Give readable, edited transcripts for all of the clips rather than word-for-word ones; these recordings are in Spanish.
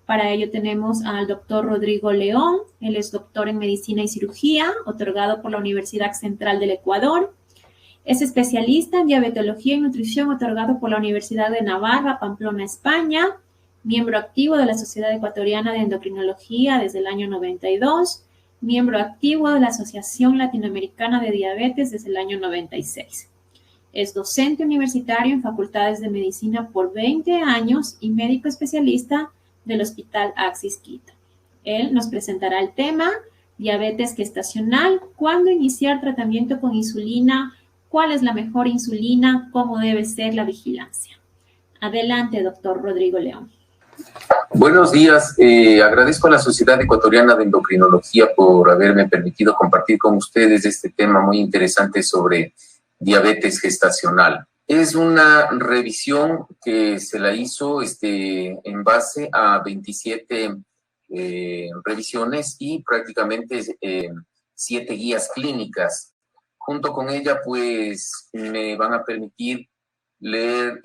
Para ello tenemos al doctor Rodrigo León. Él es doctor en Medicina y Cirugía, otorgado por la Universidad Central del Ecuador. Es especialista en diabetología y nutrición, otorgado por la Universidad de Navarra, Pamplona, España. Miembro activo de la Sociedad Ecuatoriana de Endocrinología desde el año 92. Miembro activo de la Asociación Latinoamericana de Diabetes desde el año 96. Es docente universitario en facultades de medicina por 20 años y médico especialista del Hospital Axis Quito. Él nos presentará el tema diabetes gestacional, cuándo iniciar tratamiento con insulina, cuál es la mejor insulina, cómo debe ser la vigilancia. Adelante, doctor Rodrigo León. Buenos días, agradezco a la Sociedad Ecuatoriana de Endocrinología por haberme permitido compartir con ustedes este tema muy interesante sobre diabetes gestacional. Es una revisión que se la hizo en base a 27 revisiones y prácticamente 7 guías clínicas. Junto con ella, pues, me van a permitir leer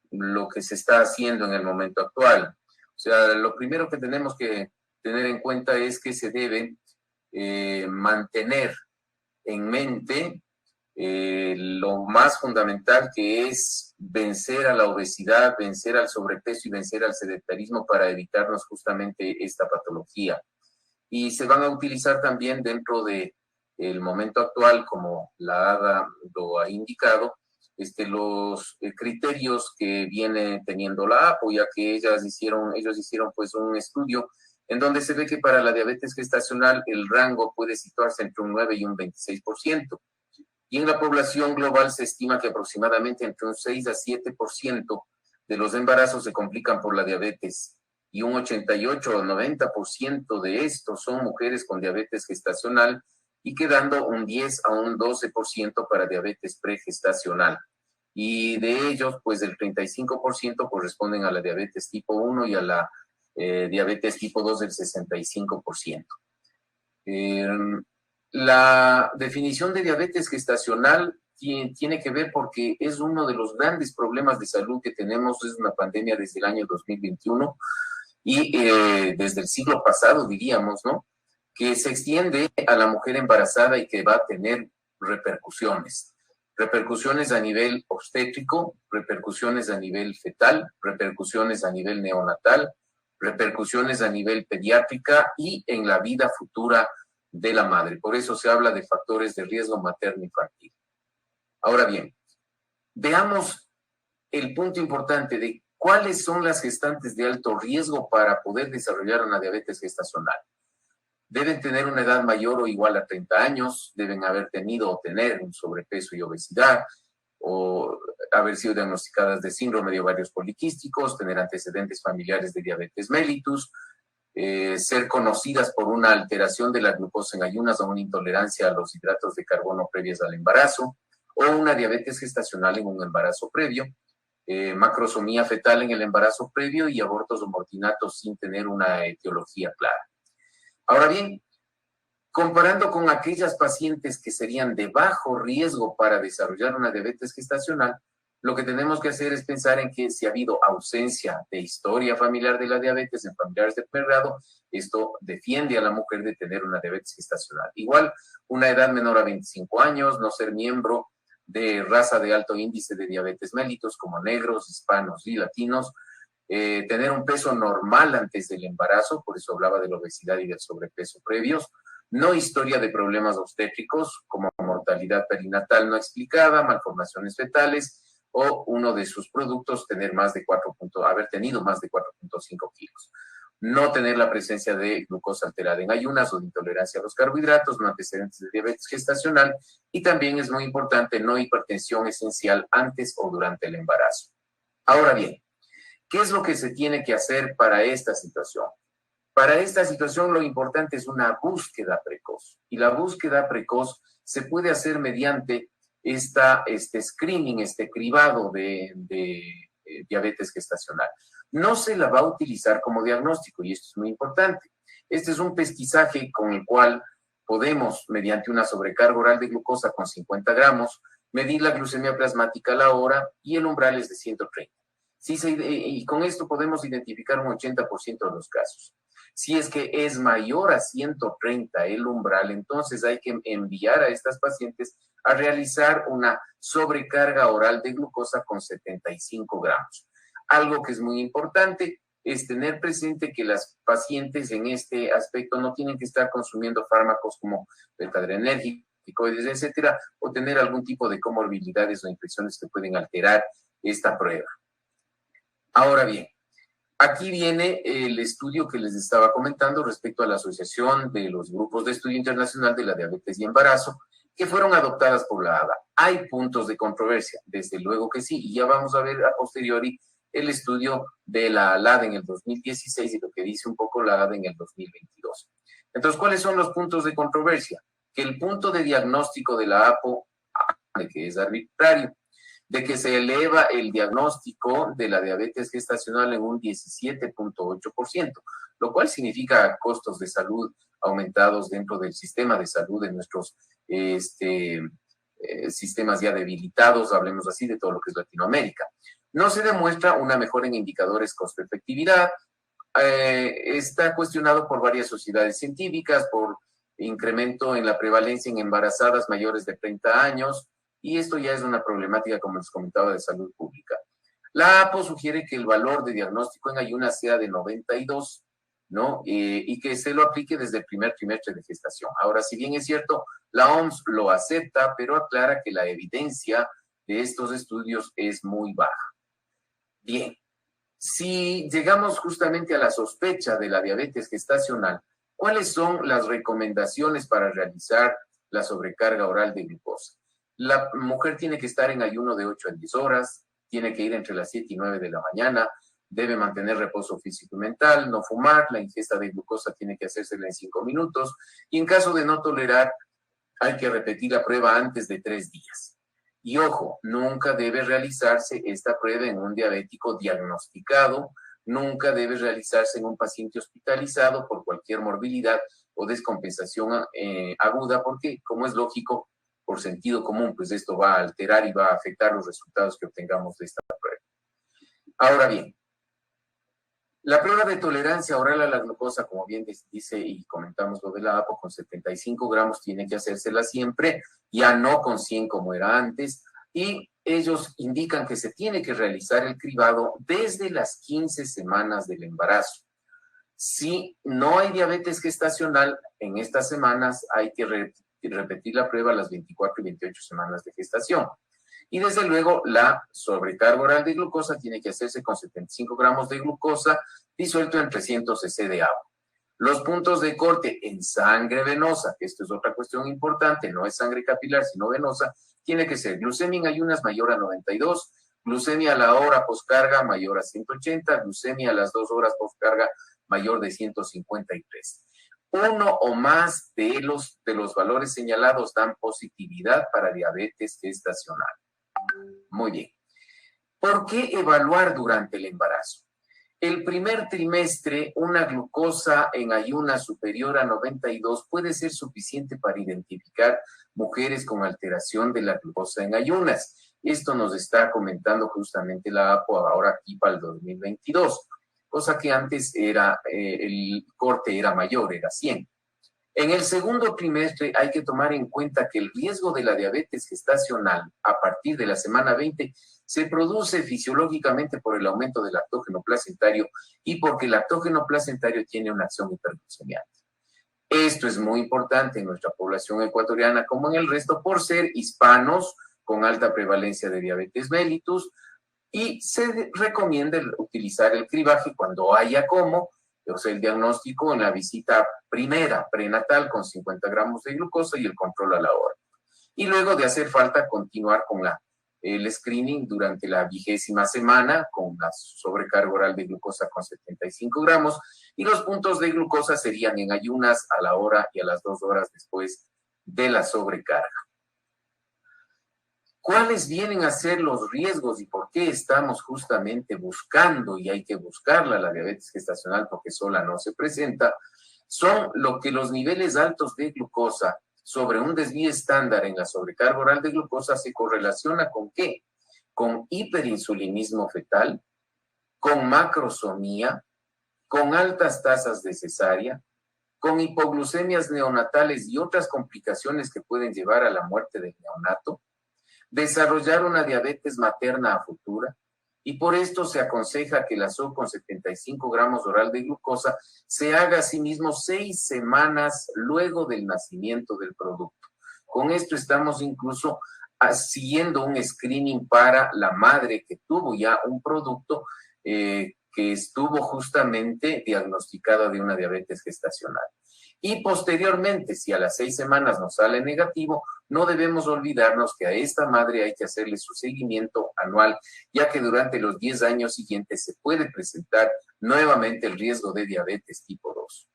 lo que se está haciendo en el momento actual. O sea, lo primero que tenemos que tener en cuenta es que se debe mantener en mente lo más fundamental, que es vencer a la obesidad, vencer al sobrepeso y vencer al sedentarismo para evitarnos justamente esta patología. Y se van a utilizar también dentro del momento actual, como la ADA lo ha indicado, los criterios que viene teniendo la APO, ya que ellos hicieron pues un estudio en donde se ve que para la diabetes gestacional el rango puede situarse entre un 9 y un 26%. Y en la población global se estima que aproximadamente entre un 6 a 7% de los embarazos se complican por la diabetes, y un 88 o 90% de estos son mujeres con diabetes gestacional, y quedando un 10 a un 12% para diabetes pregestacional. Y de ellos, pues el 35% corresponden a la diabetes tipo 1 y a la diabetes tipo 2 del 65%. La definición de diabetes gestacional tiene que ver porque es uno de los grandes problemas de salud que tenemos. Es una pandemia desde el año 2021 y desde el siglo pasado, diríamos, ¿no?, que se extiende a la mujer embarazada y que va a tener repercusiones. Repercusiones a nivel obstétrico, repercusiones a nivel fetal, repercusiones a nivel neonatal, repercusiones a nivel pediátrica y en la vida futura de la madre. Por eso se habla de factores de riesgo materno-infantil. Ahora bien, veamos el punto importante de cuáles son las gestantes de alto riesgo para poder desarrollar una diabetes gestacional. Deben tener una edad mayor o igual a 30 años, deben haber tenido o tener un sobrepeso y obesidad, o haber sido diagnosticadas de síndrome de ovarios poliquísticos, tener antecedentes familiares de diabetes mellitus, ser conocidas por una alteración de la glucosa en ayunas o una intolerancia a los hidratos de carbono previas al embarazo, o una diabetes gestacional en un embarazo previo, macrosomía fetal en el embarazo previo y abortos o mortinatos sin tener una etiología clara. Ahora bien, comparando con aquellas pacientes que serían de bajo riesgo para desarrollar una diabetes gestacional, lo que tenemos que hacer es pensar en que si ha habido ausencia de historia familiar de la diabetes en familiares de primer grado, esto defiende a la mujer de tener una diabetes gestacional. Igual, una edad menor a 25 años, no ser miembro de raza de alto índice de diabetes mellitus como negros, hispanos y latinos, tener un peso normal antes del embarazo, por eso hablaba de la obesidad y del sobrepeso previos, no historia de problemas obstétricos como mortalidad perinatal no explicada, malformaciones fetales, o uno de sus productos haber tenido más de 4.5 kilos. No tener la presencia de glucosa alterada en ayunas o de intolerancia a los carbohidratos, no antecedentes de diabetes gestacional, y también es muy importante no hipertensión esencial antes o durante el embarazo. Ahora bien, ¿qué es lo que se tiene que hacer para esta situación? Para esta situación lo importante es una búsqueda precoz, y la búsqueda precoz se puede hacer mediante este screening, este cribado de diabetes gestacional. No se la va a utilizar como diagnóstico, y esto es muy importante. Este es un pesquisaje con el cual podemos, mediante una sobrecarga oral de glucosa con 50 gramos, medir la glucemia plasmática a la hora, y el umbral es de 130. Y con esto podemos identificar un 80% de los casos. Si es que es mayor a 130 el umbral, entonces hay que enviar a estas pacientes a realizar una sobrecarga oral de glucosa con 75 gramos. Algo que es muy importante es tener presente que las pacientes en este aspecto no tienen que estar consumiendo fármacos como beta-adrenérgicos, etcétera, o tener algún tipo de comorbilidades o infecciones que pueden alterar esta prueba. Ahora bien, aquí viene el estudio que les estaba comentando respecto a la Asociación de los Grupos de Estudio Internacional de la Diabetes y Embarazo, que fueron adoptadas por la ADA. ¿Hay puntos de controversia? Desde luego que sí, y ya vamos a ver a posteriori el estudio de la ALAD en el 2016 y lo que dice un poco la ADA en el 2022. Entonces, ¿cuáles son los puntos de controversia? Que el punto de diagnóstico de la APO, de que es arbitrario, de que se eleva el diagnóstico de la diabetes gestacional en un 17.8%, lo cual significa costos de salud aumentados dentro del sistema de salud de nuestros sistemas ya debilitados, hablemos así, de todo lo que es Latinoamérica. No se demuestra una mejora en indicadores costo-efectividad, está cuestionado por varias sociedades científicas, por incremento en la prevalencia en embarazadas mayores de 30 años, y esto ya es una problemática, como les comentaba, de salud pública. La APO sugiere que el valor de diagnóstico en ayunas sea de 92, ¿no? Y que se lo aplique desde el primer trimestre de gestación. Ahora, si bien es cierto, la OMS lo acepta, pero aclara que la evidencia de estos estudios es muy baja. Bien, si llegamos justamente a la sospecha de la diabetes gestacional, ¿cuáles son las recomendaciones para realizar la sobrecarga oral de glucosa? La mujer tiene que estar en ayuno de 8 a 10 horas, tiene que ir entre las 7 y 9 de la mañana, debe mantener reposo físico y mental, no fumar, la ingesta de glucosa tiene que hacérsela en 5 minutos y en caso de no tolerar, hay que repetir la prueba antes de 3 días. Y ojo, nunca debe realizarse esta prueba en un diabético diagnosticado, nunca debe realizarse en un paciente hospitalizado por cualquier morbilidad o descompensación aguda, porque, como es lógico, por sentido común, pues esto va a alterar y va a afectar los resultados que obtengamos de esta prueba. Ahora bien, la prueba de tolerancia oral a la glucosa, como bien dice y comentamos lo de la APO, con 75 gramos tiene que hacérsela siempre, ya no con 100 como era antes, y ellos indican que se tiene que realizar el cribado desde las 15 semanas del embarazo. Si no hay diabetes gestacional, en estas semanas hay que repetir la prueba a las 24 y 28 semanas de gestación. Y desde luego la sobrecarga oral de glucosa tiene que hacerse con 75 gramos de glucosa disuelto en 300 cc de agua. Los puntos de corte en sangre venosa, que esto es otra cuestión importante, no es sangre capilar sino venosa, tiene que ser glucemia en ayunas mayor a 92, glucemia a la hora poscarga mayor a 180, glucemia a las 2 horas poscarga mayor de 153. Uno o más de los valores señalados dan positividad para diabetes gestacional. Muy bien. ¿Por qué evaluar durante el embarazo? El primer trimestre, una glucosa en ayunas superior a 92 puede ser suficiente para identificar mujeres con alteración de la glucosa en ayunas. Esto nos está comentando justamente la APO ahora aquí para el 2022, cosa que antes era, el corte era mayor, era 100. En el segundo trimestre hay que tomar en cuenta que el riesgo de la diabetes gestacional a partir de la semana 20 se produce fisiológicamente por el aumento del lactógeno placentario y porque el lactógeno placentario tiene una acción hiperglucemiante. Esto es muy importante en nuestra población ecuatoriana como en el resto por ser hispanos con alta prevalencia de diabetes mellitus y se recomienda utilizar el cribaje cuando haya como, o sea, el diagnóstico en la visita primera, prenatal, con 50 gramos de glucosa y el control a la hora. Y luego de hacer falta continuar con el screening durante la 20ª semana con la sobrecarga oral de glucosa con 75 gramos y los puntos de glucosa serían en ayunas a la hora y a las 2 horas después de la sobrecarga. ¿Cuáles vienen a ser los riesgos y por qué estamos justamente buscando, y hay que buscarla, la diabetes gestacional porque sola no se presenta? Son lo que los niveles altos de glucosa sobre un desvío estándar en la sobrecarga oral de glucosa se correlaciona con ¿qué? Con hiperinsulinismo fetal, con macrosomía, con altas tasas de cesárea, con hipoglucemias neonatales y otras complicaciones que pueden llevar a la muerte del neonato, desarrollar una diabetes materna a futura, y por esto se aconseja que la SOP con 75 gramos oral de glucosa se haga a sí mismo 6 semanas luego del nacimiento del producto. Con esto estamos incluso siguiendo un screening para la madre que tuvo ya un producto que estuvo justamente diagnosticada de una diabetes gestacional. Y posteriormente, si a las 6 semanas nos sale negativo, no debemos olvidarnos que a esta madre hay que hacerle su seguimiento anual, ya que durante los 10 años siguientes se puede presentar nuevamente el riesgo de diabetes tipo 2.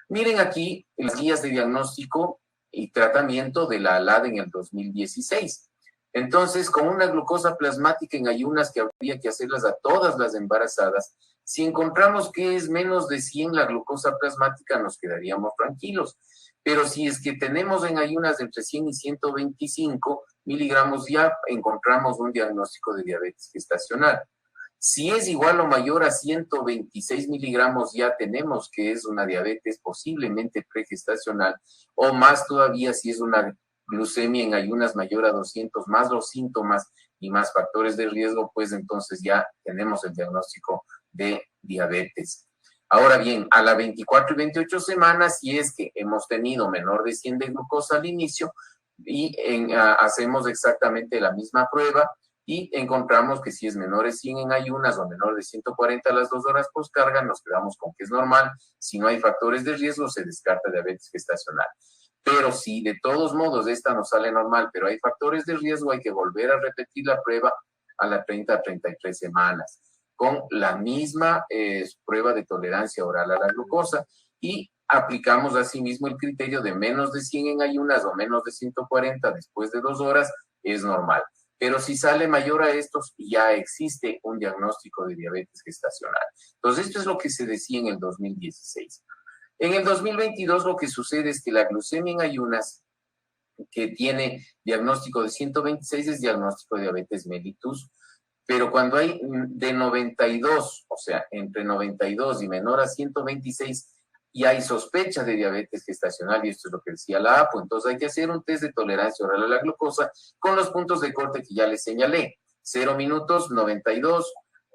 Miren aquí las guías de diagnóstico y tratamiento de la ALAD en el 2016. Entonces, con una glucosa plasmática en ayunas que habría que hacerlas a todas las embarazadas, si encontramos que es menos de 100 la glucosa plasmática, nos quedaríamos tranquilos. Pero si es que tenemos en ayunas entre 100 y 125 miligramos, ya encontramos un diagnóstico de diabetes gestacional. Si es igual o mayor a 126 miligramos, ya tenemos que es una diabetes posiblemente pregestacional, o más todavía si es una glucemia en ayunas mayor a 200, más los síntomas y más factores de riesgo, pues entonces ya tenemos el diagnóstico de diabetes. Ahora bien, a las 24 y 28 semanas, si es que hemos tenido menor de 100 de glucosa al inicio, y hacemos exactamente la misma prueba, y encontramos que si es menor de 100 en ayunas o menor de 140 a las 2 horas postcarga, nos quedamos con que es normal. Si no hay factores de riesgo, se descarta diabetes gestacional. Pero si de todos modos esta nos sale normal, pero hay factores de riesgo, hay que volver a repetir la prueba a las 30 a 33 semanas, con la misma prueba de tolerancia oral a la glucosa, y aplicamos asimismo el criterio de menos de 100 en ayunas o menos de 140 después de 2 horas, es normal. Pero si sale mayor a estos, ya existe un diagnóstico de diabetes gestacional. Entonces, esto es lo que se decía en el 2016. En el 2022 lo que sucede es que la glucemia en ayunas, que tiene diagnóstico de 126, es diagnóstico de diabetes mellitus, pero cuando hay de 92, o sea, entre 92 y menor a 126, y hay sospecha de diabetes gestacional, y esto es lo que decía la APO, entonces hay que hacer un test de tolerancia oral a la glucosa con los puntos de corte que ya les señalé: 0 minutos 92,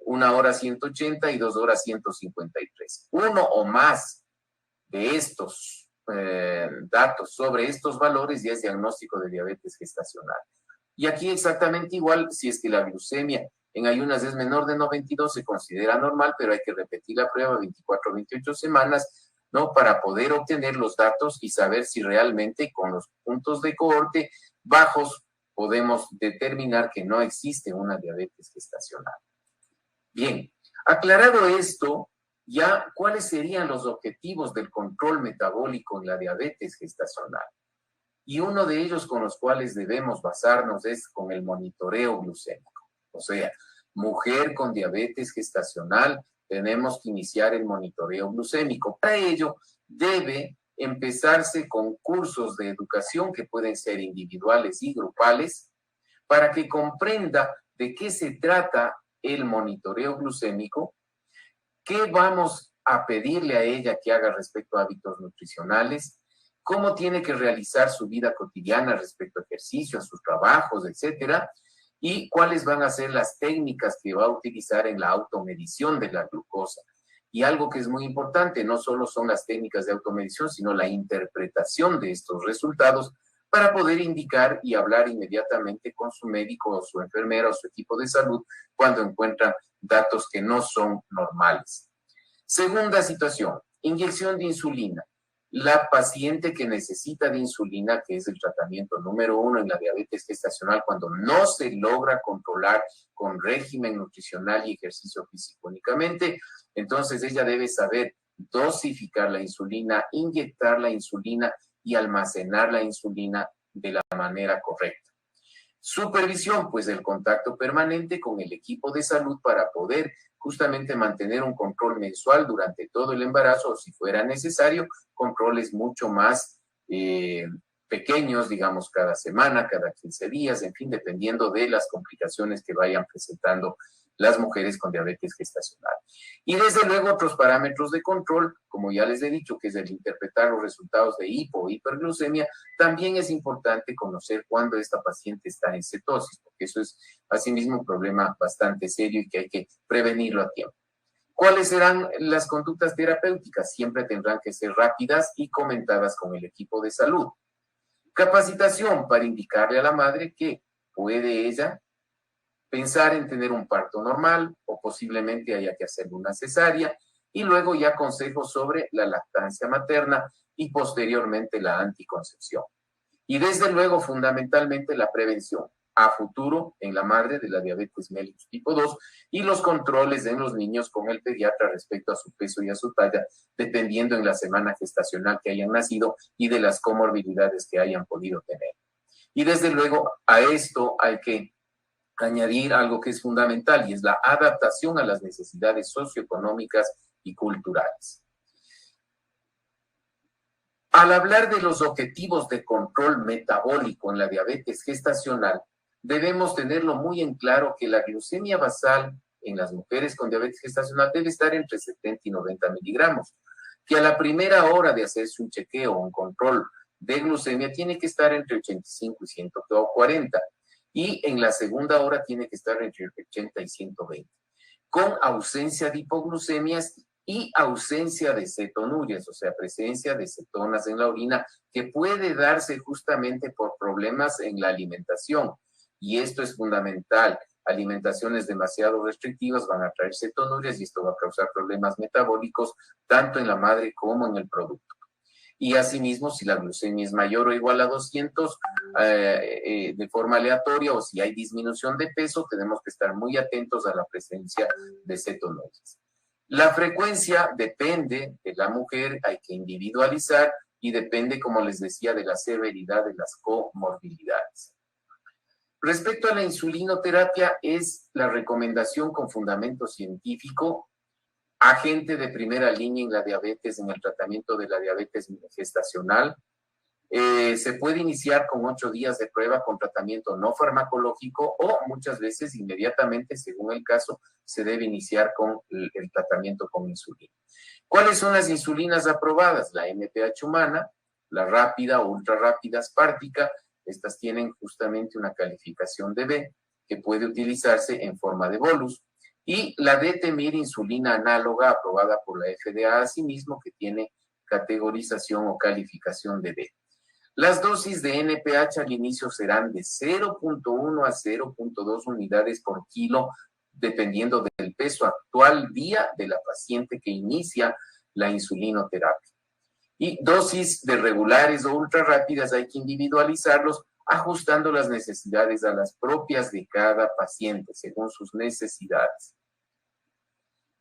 1 hora 180 y 2 horas 153. Uno o más de estos datos sobre estos valores ya es diagnóstico de diabetes gestacional. Y aquí exactamente igual, si es que la glucemia en ayunas es menor de 92, se considera normal, pero hay que repetir la prueba 24 o 28 semanas, ¿no? Para poder obtener los datos y saber si realmente con los puntos de cohorte bajos podemos determinar que no existe una diabetes gestacional. Bien, aclarado esto, ya cuáles serían los objetivos del control metabólico en la diabetes gestacional. Y uno de ellos con los cuales debemos basarnos es con el monitoreo glucémico. O sea, mujer con diabetes gestacional, tenemos que iniciar el monitoreo glucémico. Para ello, debe empezarse con cursos de educación que pueden ser individuales y grupales, para que comprenda de qué se trata el monitoreo glucémico, qué vamos a pedirle a ella que haga respecto a hábitos nutricionales, cómo tiene que realizar su vida cotidiana respecto a ejercicio, a sus trabajos, etcétera, y cuáles van a ser las técnicas que va a utilizar en la automedición de la glucosa. Y algo que es muy importante, no solo son las técnicas de automedición, sino la interpretación de estos resultados para poder indicar y hablar inmediatamente con su médico o su enfermera o su equipo de salud cuando encuentran datos que no son normales. Segunda situación, inyección de insulina. La paciente que necesita de insulina, que es el tratamiento número 1 en la diabetes gestacional, cuando no se logra controlar con régimen nutricional y ejercicio físico únicamente, entonces ella debe saber dosificar la insulina, inyectar la insulina y almacenar la insulina de la manera correcta. Supervisión, pues el contacto permanente con el equipo de salud para poder justamente mantener un control mensual durante todo el embarazo, o si fuera necesario, controles mucho más pequeños, digamos, cada semana, cada 15 días, en fin, dependiendo de las complicaciones que vayan presentando las mujeres con diabetes gestacional. Y desde luego otros parámetros de control, como ya les he dicho, que es el interpretar los resultados de hipo o hiperglucemia. También es importante conocer cuándo esta paciente está en cetosis, porque eso es asimismo un problema bastante serio y que hay que prevenirlo a tiempo. ¿Cuáles serán las conductas terapéuticas? Siempre tendrán que ser rápidas y comentadas con el equipo de salud. Capacitación para indicarle a la madre que puede ella pensar en tener un parto normal o posiblemente haya que hacer una cesárea, y luego ya consejos sobre la lactancia materna y posteriormente la anticoncepción. Y desde luego fundamentalmente la prevención a futuro en la madre de la diabetes mellitus tipo 2 y los controles en los niños con el pediatra respecto a su peso y a su talla, dependiendo en la semana gestacional que hayan nacido y de las comorbilidades que hayan podido tener. Y desde luego a esto hay que añadir algo que es fundamental, y es la adaptación a las necesidades socioeconómicas y culturales. Al hablar de los objetivos de control metabólico en la diabetes gestacional, debemos tenerlo muy en claro que la glucemia basal en las mujeres con diabetes gestacional debe estar entre 70 y 90 miligramos, que a la primera hora de hacerse un chequeo o un control de glucemia tiene que estar entre 85 y 140, y en la segunda hora tiene que estar entre 80 y 120, con ausencia de hipoglucemias y ausencia de cetonurias, o sea, presencia de cetonas en la orina, que puede darse justamente por problemas en la alimentación. Y esto es fundamental. Alimentaciones demasiado restrictivas van a traer cetonurias y esto va a causar problemas metabólicos tanto en la madre como en el producto. Y asimismo, si la glucemia es mayor o igual a 200 de forma aleatoria, o si hay disminución de peso, tenemos que estar muy atentos a la presencia de cetonurias. La frecuencia depende de la mujer, hay que individualizar y depende, como les decía, de la severidad de las comorbilidades. Respecto a la insulinoterapia, es la recomendación con fundamento científico, agente de primera línea en la diabetes, en el tratamiento de la diabetes gestacional. Se puede iniciar con 8 días de prueba con tratamiento no farmacológico, o muchas veces inmediatamente, según el caso, se debe iniciar con el tratamiento con insulina. ¿Cuáles son las insulinas aprobadas? La NPH humana, la rápida o ultra rápida aspartica. Estas tienen justamente una calificación de B que puede utilizarse en forma de bolus. Y la D-Temir, insulina análoga aprobada por la FDA asimismo, que tiene categorización o calificación de B. Las dosis de NPH al inicio serán de 0.1 a 0.2 unidades por kilo, dependiendo del peso actual día de la paciente que inicia la insulinoterapia. Y dosis de regulares o ultra rápidas hay que individualizarlos, ajustando las necesidades a las propias de cada paciente, según sus necesidades.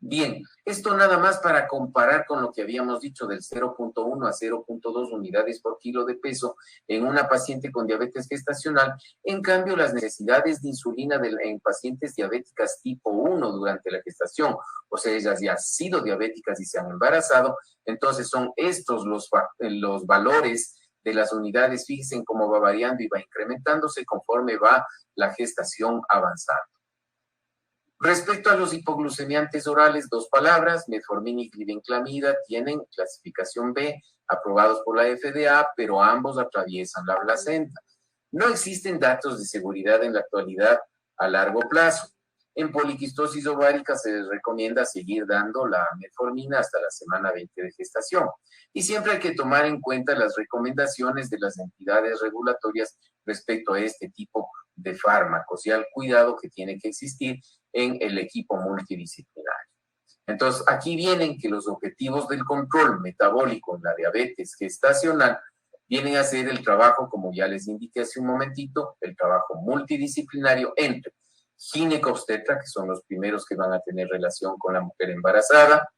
Bien, esto nada más para comparar con lo que habíamos dicho del 0.1 a 0.2 unidades por kilo de peso en una paciente con diabetes gestacional. En cambio, las necesidades de insulina en pacientes diabéticas tipo 1 durante la gestación, o sea, ellas ya han sido diabéticas y se han embarazado, entonces son estos los valores de las unidades. Fíjense en cómo va variando y va incrementándose conforme va la gestación avanzando. Respecto a los hipoglucemiantes orales, 2 palabras, metformina y glibenclamida, tienen clasificación B, aprobados por la FDA, pero ambos atraviesan la placenta. No existen datos de seguridad en la actualidad a largo plazo. En poliquistosis ovárica se les recomienda seguir dando la metformina hasta la semana 20 de gestación. Y siempre hay que tomar en cuenta las recomendaciones de las entidades regulatorias respecto a este tipo de fármacos y al cuidado que tiene que existir en el equipo multidisciplinario. Entonces, aquí vienen que los objetivos del control metabólico en la diabetes gestacional vienen a ser el trabajo, como ya les indiqué hace un momentito, el trabajo multidisciplinario entre ginecobstetra, que son los primeros que van a tener relación con la mujer embarazada,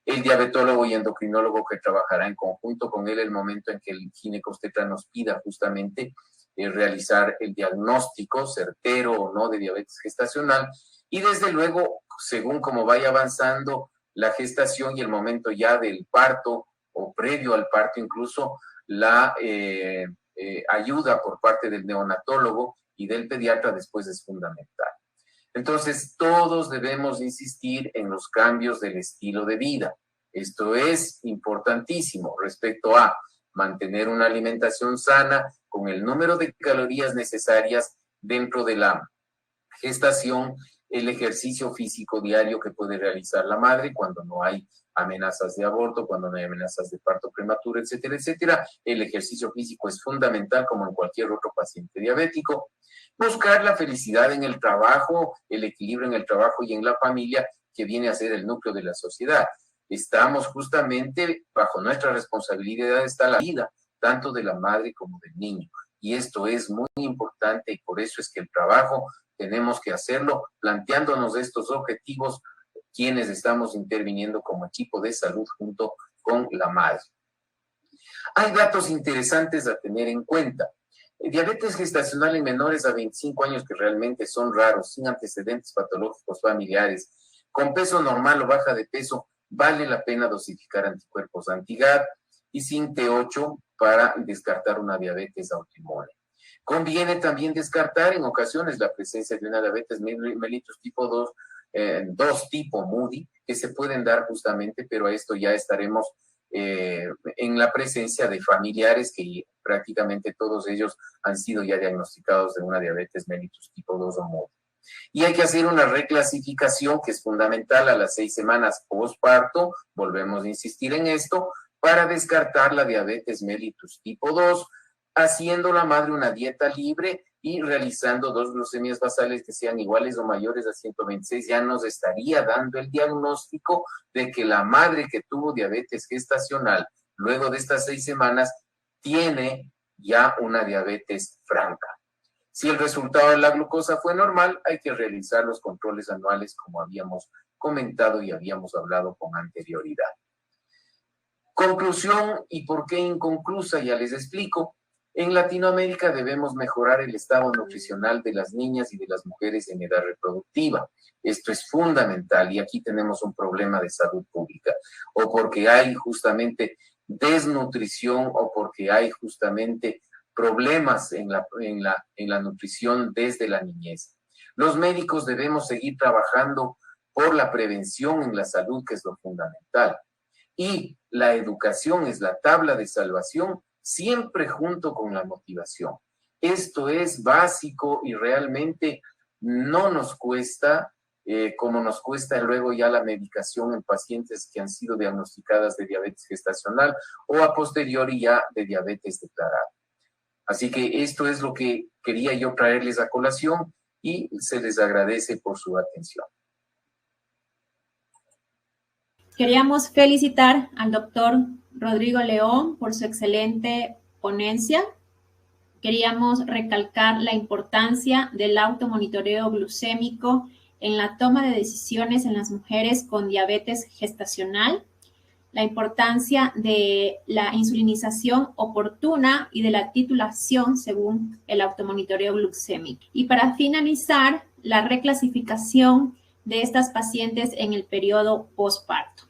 el diabetólogo y endocrinólogo que trabajará en conjunto con él el momento en que el ginecobstetra nos pida justamente realizar el diagnóstico certero o no de diabetes gestacional, y desde luego, según como vaya avanzando la gestación y el momento ya del parto o previo al parto incluso, la ayuda por parte del neonatólogo y del pediatra después es fundamental. Entonces, todos debemos insistir en los cambios del estilo de vida. Esto es importantísimo respecto a mantener una alimentación sana con el número de calorías necesarias dentro de la gestación, el ejercicio físico diario que puede realizar la madre cuando no hay amenazas de aborto, cuando no hay amenazas de parto prematuro, etcétera, etcétera. El ejercicio físico es fundamental como en cualquier otro paciente diabético. Buscar la felicidad en el trabajo, el equilibrio en el trabajo y en la familia, que viene a ser el núcleo de la sociedad. Estamos justamente bajo nuestra responsabilidad, está la vida, tanto de la madre como del niño. Y esto es muy importante y por eso es que el trabajo tenemos que hacerlo planteándonos estos objetivos quienes estamos interviniendo como equipo de salud junto con la madre. Hay datos interesantes a tener en cuenta. Diabetes gestacional en menores a 25 años que realmente son raros, sin antecedentes patológicos familiares, con peso normal o baja de peso, vale la pena dosificar anticuerpos anti-GAD y sin T8 para descartar una diabetes autoinmune. Conviene también descartar en ocasiones la presencia de una diabetes mellitus tipo 2, 2 tipo Moody, que se pueden dar justamente, pero a esto ya estaremos en la presencia de familiares que prácticamente todos ellos han sido ya diagnosticados de una diabetes mellitus tipo 2 o Moody. Y hay que hacer una reclasificación que es fundamental a las 6 semanas postparto, volvemos a insistir en esto, para descartar la diabetes mellitus tipo 2, haciendo la madre una dieta libre y realizando 2 glucemias basales que sean iguales o mayores a 126, ya nos estaría dando el diagnóstico de que la madre que tuvo diabetes gestacional luego de estas 6 semanas tiene ya una diabetes franca. Si el resultado de la glucosa fue normal, hay que realizar los controles anuales como habíamos comentado y habíamos hablado con anterioridad. Conclusión y por qué inconclusa, ya les explico. En Latinoamérica debemos mejorar el estado nutricional de las niñas y de las mujeres en edad reproductiva. Esto es fundamental y aquí tenemos un problema de salud pública, o porque hay justamente desnutrición o porque hay justamente problemas en la nutrición desde la niñez. Los médicos debemos seguir trabajando por la prevención en la salud, que es lo fundamental. Y la educación es la tabla de salvación, siempre junto con la motivación. Esto es básico y realmente no nos cuesta, como nos cuesta luego ya la medicación en pacientes que han sido diagnosticadas de diabetes gestacional o a posteriori ya de diabetes declarada. Así que esto es lo que quería yo traerles a colación y se les agradece por su atención. Queríamos felicitar al doctor Rodrigo León por su excelente ponencia. Queríamos recalcar la importancia del automonitoreo glucémico en la toma de decisiones en las mujeres con diabetes gestacional, la importancia de la insulinización oportuna y de la titulación según el automonitoreo glucémico. Y para finalizar, la reclasificación de estas pacientes en el periodo postparto.